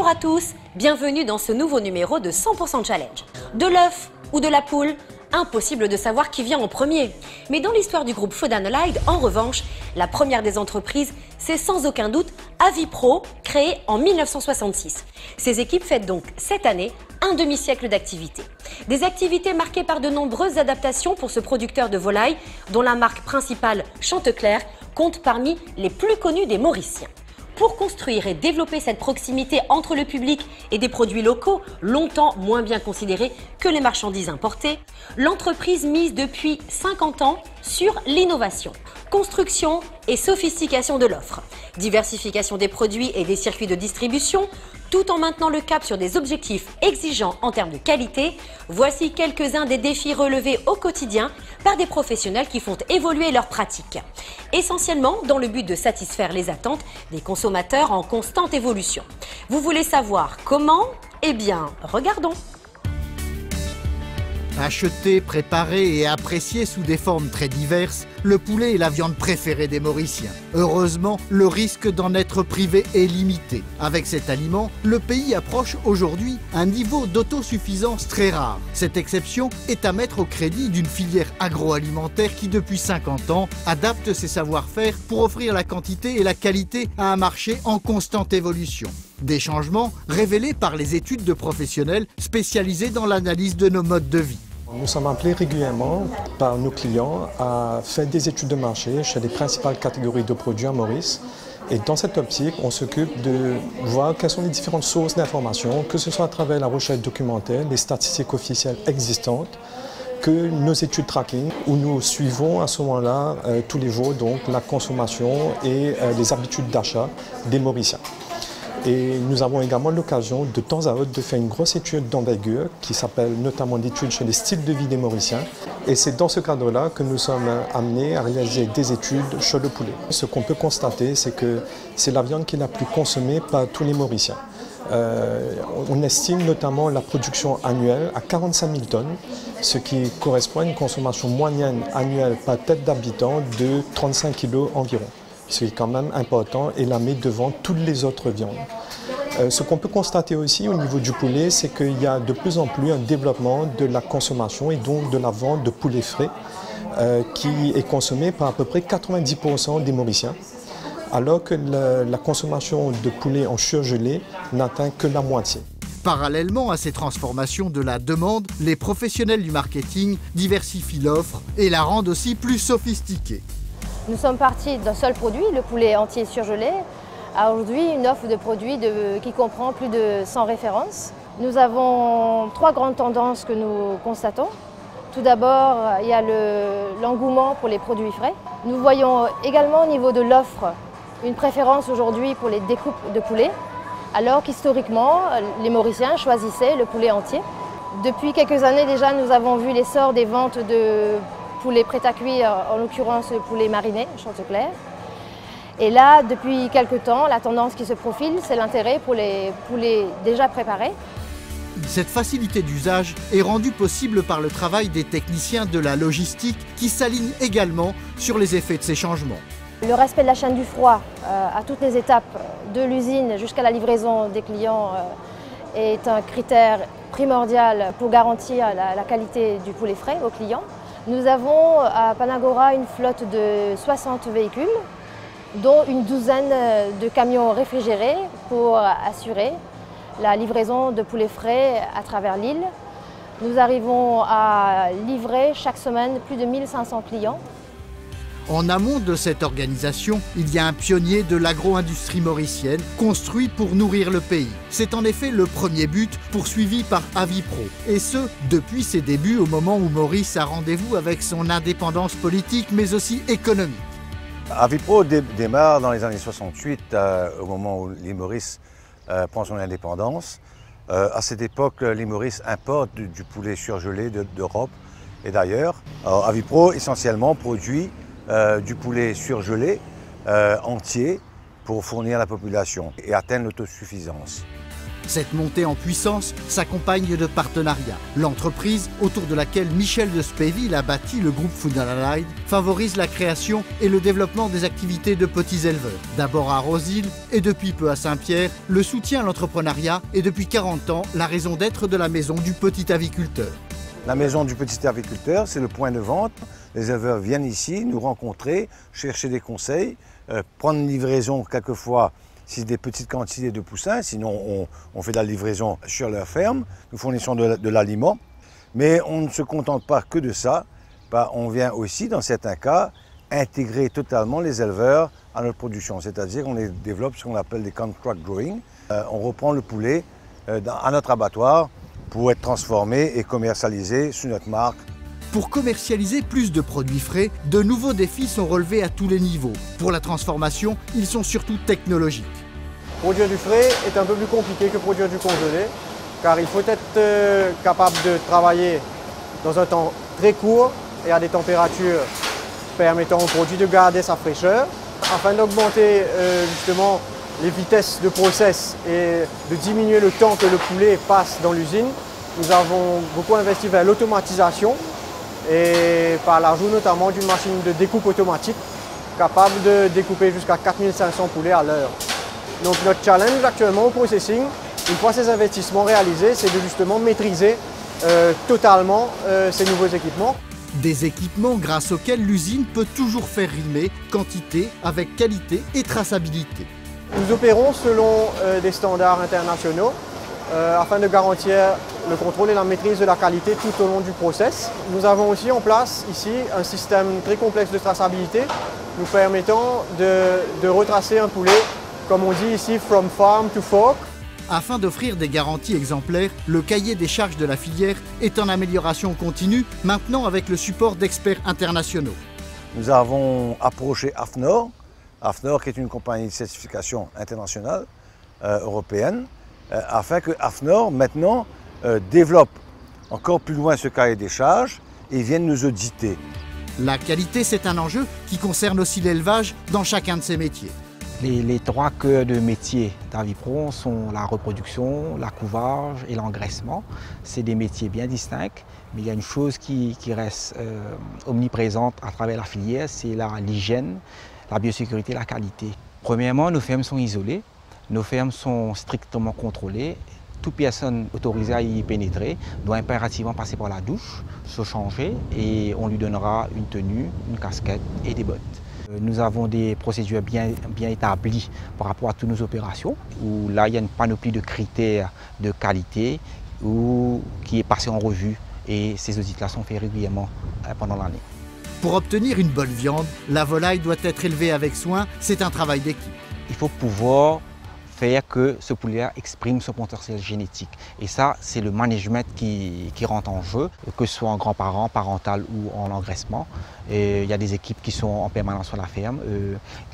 Bonjour à tous, bienvenue dans ce nouveau numéro de 100% Challenge. De l'œuf ou de la poule, impossible de savoir qui vient en premier. Mais dans l'histoire du groupe Food Analyde, en revanche, la première des entreprises, c'est sans aucun doute Avipro, créée en 1966. Ces équipes fêtent donc cette année un demi-siècle d'activité. Des activités marquées par de nombreuses adaptations pour ce producteur de volailles, dont la marque principale, Chanteclair, compte parmi les plus connus des Mauriciens. Pour construire et développer cette proximité entre le public et des produits locaux, longtemps moins bien considérés que les marchandises importées, l'entreprise mise depuis 50 ans sur l'innovation, construction et sophistication de l'offre, diversification des produits et des circuits de distribution, tout en maintenant le cap sur des objectifs exigeants en termes de qualité. Voici quelques-uns des défis relevés au quotidien par des professionnels qui font évoluer leurs pratiques. Essentiellement dans le but de satisfaire les attentes des consommateurs en constante évolution. Vous voulez savoir comment? Eh bien, regardons. Acheté, préparé et apprécié sous des formes très diverses, le poulet est la viande préférée des Mauriciens. Heureusement, le risque d'en être privé est limité. Avec cet aliment, le pays approche aujourd'hui un niveau d'autosuffisance très rare. Cette exception est à mettre au crédit d'une filière agroalimentaire qui, depuis 50 ans, adapte ses savoir-faire pour offrir la quantité et la qualité à un marché en constante évolution. Des changements révélés par les études de professionnels spécialisés dans l'analyse de nos modes de vie. Nous sommes appelés régulièrement par nos clients à faire des études de marché chez les principales catégories de produits à Maurice. Et dans cette optique, on s'occupe de voir quelles sont les différentes sources d'informations, que ce soit à travers la recherche documentaire, les statistiques officielles existantes, que nos études tracking, où nous suivons à ce moment-là tous les jours donc, la consommation et les habitudes d'achat des Mauriciens. Et nous avons également l'occasion de temps à autre de faire une grosse étude d'envergure qui s'appelle notamment l'étude sur les styles de vie des Mauriciens. Et c'est dans ce cadre-là que nous sommes amenés à réaliser des études sur le poulet. Ce qu'on peut constater, c'est que c'est la viande qui est la plus consommée par tous les Mauriciens. On estime notamment la production annuelle à 45 000 tonnes, ce qui correspond à une consommation moyenne annuelle par tête d'habitant de 35 kg environ. Ce qui est quand même important et la met devant toutes les autres viandes. Ce qu'on peut constater aussi au niveau du poulet, c'est qu'il y a de plus en plus un développement de la consommation et donc de la vente de poulet frais qui est consommé par à peu près 90% des Mauriciens, alors que la consommation de poulet en surgelé n'atteint que la moitié. Parallèlement à ces transformations de la demande, les professionnels du marketing diversifient l'offre et la rendent aussi plus sophistiquée. Nous sommes partis d'un seul produit, le poulet entier surgelé, à aujourd'hui une offre de produits qui comprend plus de 100 références. Nous avons trois grandes tendances que nous constatons. Tout d'abord, il y a l'engouement pour les produits frais. Nous voyons également au niveau de l'offre une préférence aujourd'hui pour les découpes de poulet, alors qu'historiquement, les Mauriciens choisissaient le poulet entier. Depuis quelques années déjà, nous avons vu l'essor des ventes de poulet prêt à cuire, en l'occurrence le poulet mariné, Chanteclair. Et là, depuis quelques temps, la tendance qui se profile, c'est l'intérêt pour les poulets déjà préparés. Cette facilité d'usage est rendue possible par le travail des techniciens de la logistique qui s'alignent également sur les effets de ces changements. Le respect de la chaîne du froid à toutes les étapes, de l'usine jusqu'à la livraison des clients, est un critère primordial pour garantir la qualité du poulet frais aux clients. Nous avons à Panagora une flotte de 60 véhicules, dont une douzaine de camions réfrigérés pour assurer la livraison de poulets frais à travers l'île. Nous arrivons à livrer chaque semaine plus de 1500 clients. En amont de cette organisation, il y a un pionnier de l'agro-industrie mauricienne construit pour nourrir le pays. C'est en effet le premier but poursuivi par Avipro. Et ce, depuis ses débuts au moment où Maurice a rendez-vous avec son indépendance politique mais aussi économique. Avipro démarre dans les années 68, au moment où l'île Maurice prend son indépendance. À cette époque, l'île Maurice importe du poulet surgelé d'Europe et d'ailleurs. Avipro essentiellement produit du poulet surgelé entier pour fournir la population et atteindre l'autosuffisance. Cette montée en puissance s'accompagne de partenariats. L'entreprise, autour de laquelle Michel de Spéville a bâti le groupe Food & Allied, favorise la création et le développement des activités de petits éleveurs. D'abord à Rosilles et depuis peu à Saint-Pierre, le soutien à l'entrepreneuriat est depuis 40 ans la raison d'être de la maison du petit aviculteur. La maison du petit aviculteur, c'est le point de vente. Les éleveurs viennent ici nous rencontrer, chercher des conseils, prendre une livraison quelquefois si c'est des petites quantités de poussins, sinon on fait de la livraison sur leur ferme, nous fournissons de l'aliment. Mais on ne se contente pas que de ça, on vient aussi dans certains cas intégrer totalement les éleveurs à notre production, c'est-à-dire qu'on les développe ce qu'on appelle des contract growing. On reprend le poulet à notre abattoir pour être transformé et commercialisé sous notre marque. Pour commercialiser plus de produits frais, de nouveaux défis sont relevés à tous les niveaux. Pour la transformation, ils sont surtout technologiques. Produire du frais est un peu plus compliqué que produire du congelé, car il faut être capable de travailler dans un temps très court et à des températures permettant au produit de garder sa fraîcheur. Afin d'augmenter justement les vitesses de process et de diminuer le temps que le poulet passe dans l'usine, nous avons beaucoup investi vers l'automatisation et par l'ajout notamment d'une machine de découpe automatique capable de découper jusqu'à 4500 poulets à l'heure. Donc notre challenge actuellement au processing, une fois ces investissements réalisés, c'est de justement maîtriser totalement ces nouveaux équipements. Des équipements grâce auxquels l'usine peut toujours faire rimer quantité avec qualité et traçabilité. Nous opérons selon des standards internationaux afin de garantir le contrôle et la maîtrise de la qualité tout au long du process. Nous avons aussi en place ici un système très complexe de traçabilité nous permettant de retracer un poulet, comme on dit ici, from farm to fork. Afin d'offrir des garanties exemplaires, le cahier des charges de la filière est en amélioration continue, maintenant avec le support d'experts internationaux. Nous avons approché AFNOR, qui est une compagnie de certification internationale européenne, afin que AFNOR maintenant développe encore plus loin ce cahier des charges et vienne nous auditer. La qualité, c'est un enjeu qui concerne aussi l'élevage dans chacun de ses métiers. Les trois cœurs de métier d'Avipro sont la reproduction, la couvage et l'engraissement. C'est des métiers bien distincts, mais il y a une chose qui reste omniprésente à travers la filière, c'est l'hygiène, la biosécurité et la qualité. Premièrement, nos fermes sont isolées, nos fermes sont strictement contrôlées. Toute personne autorisée à y pénétrer doit impérativement passer par la douche, se changer et on lui donnera une tenue, une casquette et des bottes. Nous avons des procédures bien établies par rapport à toutes nos opérations, où là il y a une panoplie de critères de qualité qui est passée en revue et ces audits-là sont faits régulièrement pendant l'année. Pour obtenir une bonne viande, la volaille doit être élevée avec soin, c'est un travail d'équipe. Il faut pouvoir faire que ce poulet exprime son potentiel génétique. Et ça, c'est le management qui rentre en jeu, que ce soit en grand-parent, parental ou en engraissement. Et il y a des équipes qui sont en permanence sur la ferme,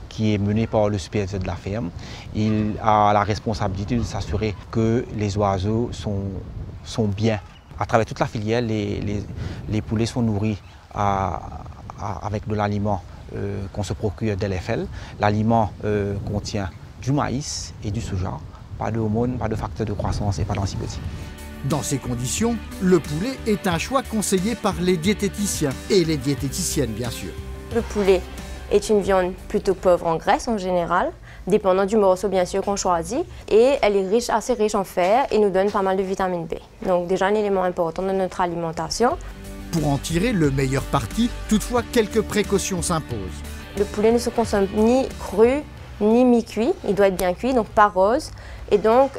qui est menée par le superviseur de la ferme. Il a la responsabilité de s'assurer que les oiseaux sont bien. À travers toute la filière, les poulets sont nourris avec de l'aliment qu'on se procure d'LFL. L'aliment contient du maïs et du soja, pas de hormones, pas de facteurs de croissance et pas d'antibiotiques. Dans ces conditions, le poulet est un choix conseillé par les diététiciens et les diététiciennes bien sûr. Le poulet est une viande plutôt pauvre en graisse en général, dépendant du morceau bien sûr qu'on choisit, et elle est assez riche en fer et nous donne pas mal de vitamine B. Donc déjà un élément important de notre alimentation. Pour en tirer le meilleur parti, toutefois quelques précautions s'imposent. Le poulet ne se consomme ni cru, ni mi-cuit, il doit être bien cuit, donc pas rose. Et donc,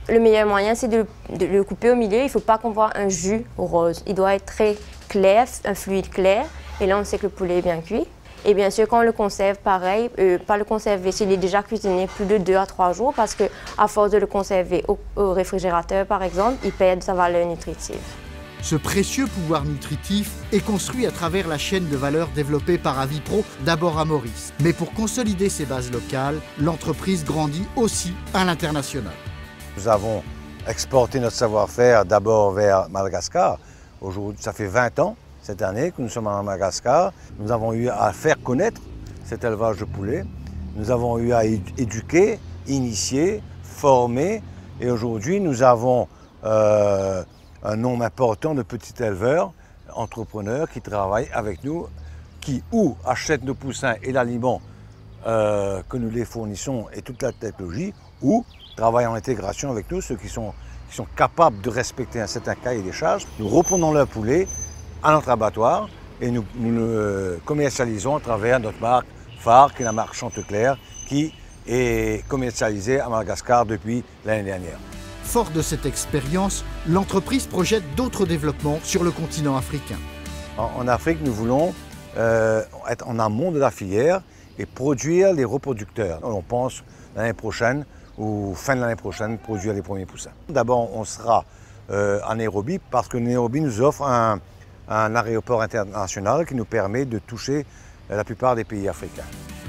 le meilleur moyen, c'est de le couper au milieu. Il ne faut pas qu'on voit un jus rose. Il doit être très clair, un fluide clair. Et là, on sait que le poulet est bien cuit. Et bien sûr, quand on le conserve, pareil, pas le conserver s'il est déjà cuisiné plus de 2 à 3 jours, parce qu'à force de le conserver au réfrigérateur, par exemple, il perd sa valeur nutritive. Ce précieux pouvoir nutritif est construit à travers la chaîne de valeur développée par Avipro, d'abord à Maurice. Mais pour consolider ses bases locales, l'entreprise grandit aussi à l'international. Nous avons exporté notre savoir-faire d'abord vers Madagascar. Aujourd'hui, ça fait 20 ans cette année que nous sommes à Madagascar. Nous avons eu à faire connaître cet élevage de poulets. Nous avons eu à éduquer, initier, former Et aujourd'hui, nous avons un nombre important de petits éleveurs, entrepreneurs qui travaillent avec nous, qui ou achètent nos poussins et l'aliment que nous les fournissons et toute la technologie, ou travaillent en intégration avec nous, ceux qui sont capables de respecter un certain cahier des charges. Nous reprenons leur poulet à notre abattoir et nous le commercialisons à travers notre marque phare, qui est la marque Chanteclair, qui est commercialisée à Madagascar depuis l'année dernière. Fort de cette expérience, l'entreprise projette d'autres développements sur le continent africain. En Afrique, nous voulons être en amont de la filière et produire les reproducteurs. On pense l'année prochaine ou fin de l'année prochaine produire les premiers poussins. D'abord, on sera à Nairobi parce que Nairobi nous offre un aéroport international qui nous permet de toucher la plupart des pays africains.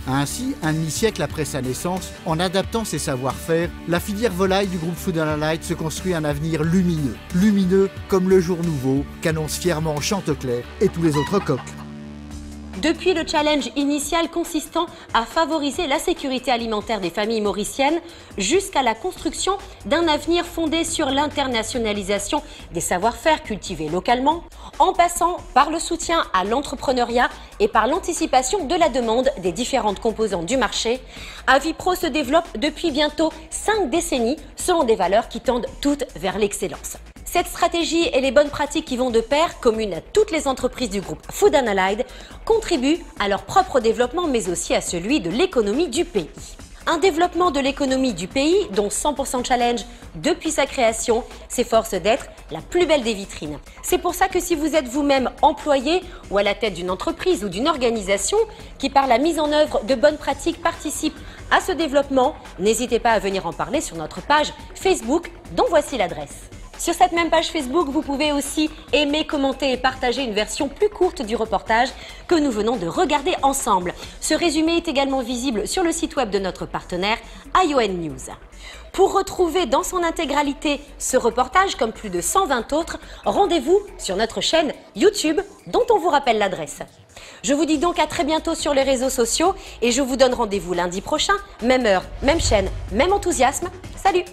Ainsi, un demi-siècle après sa naissance, en adaptant ses savoir-faire, la filière volaille du groupe Food & Allied se construit un avenir lumineux. Lumineux comme le jour nouveau qu'annoncent fièrement Chanteclair et tous les autres coqs. Depuis le challenge initial consistant à favoriser la sécurité alimentaire des familles mauriciennes, jusqu'à la construction d'un avenir fondé sur l'internationalisation des savoir-faire cultivés localement, en passant par le soutien à l'entrepreneuriat et par l'anticipation de la demande des différentes composantes du marché, Avipro se développe depuis bientôt 5 décennies selon des valeurs qui tendent toutes vers l'excellence. Cette stratégie et les bonnes pratiques qui vont de pair, communes à toutes les entreprises du groupe Food & Allied, contribuent à leur propre développement mais aussi à celui de l'économie du pays. Un développement de l'économie du pays dont 100% Challenge, depuis sa création, s'efforce d'être la plus belle des vitrines. C'est pour ça que si vous êtes vous-même employé ou à la tête d'une entreprise ou d'une organisation qui par la mise en œuvre de bonnes pratiques participe à ce développement, n'hésitez pas à venir en parler sur notre page Facebook dont voici l'adresse. Sur cette même page Facebook, vous pouvez aussi aimer, commenter et partager une version plus courte du reportage que nous venons de regarder ensemble. Ce résumé est également visible sur le site web de notre partenaire ION News. Pour retrouver dans son intégralité ce reportage comme plus de 120 autres, rendez-vous sur notre chaîne YouTube dont on vous rappelle l'adresse. Je vous dis donc à très bientôt sur les réseaux sociaux et je vous donne rendez-vous lundi prochain, même heure, même chaîne, même enthousiasme. Salut!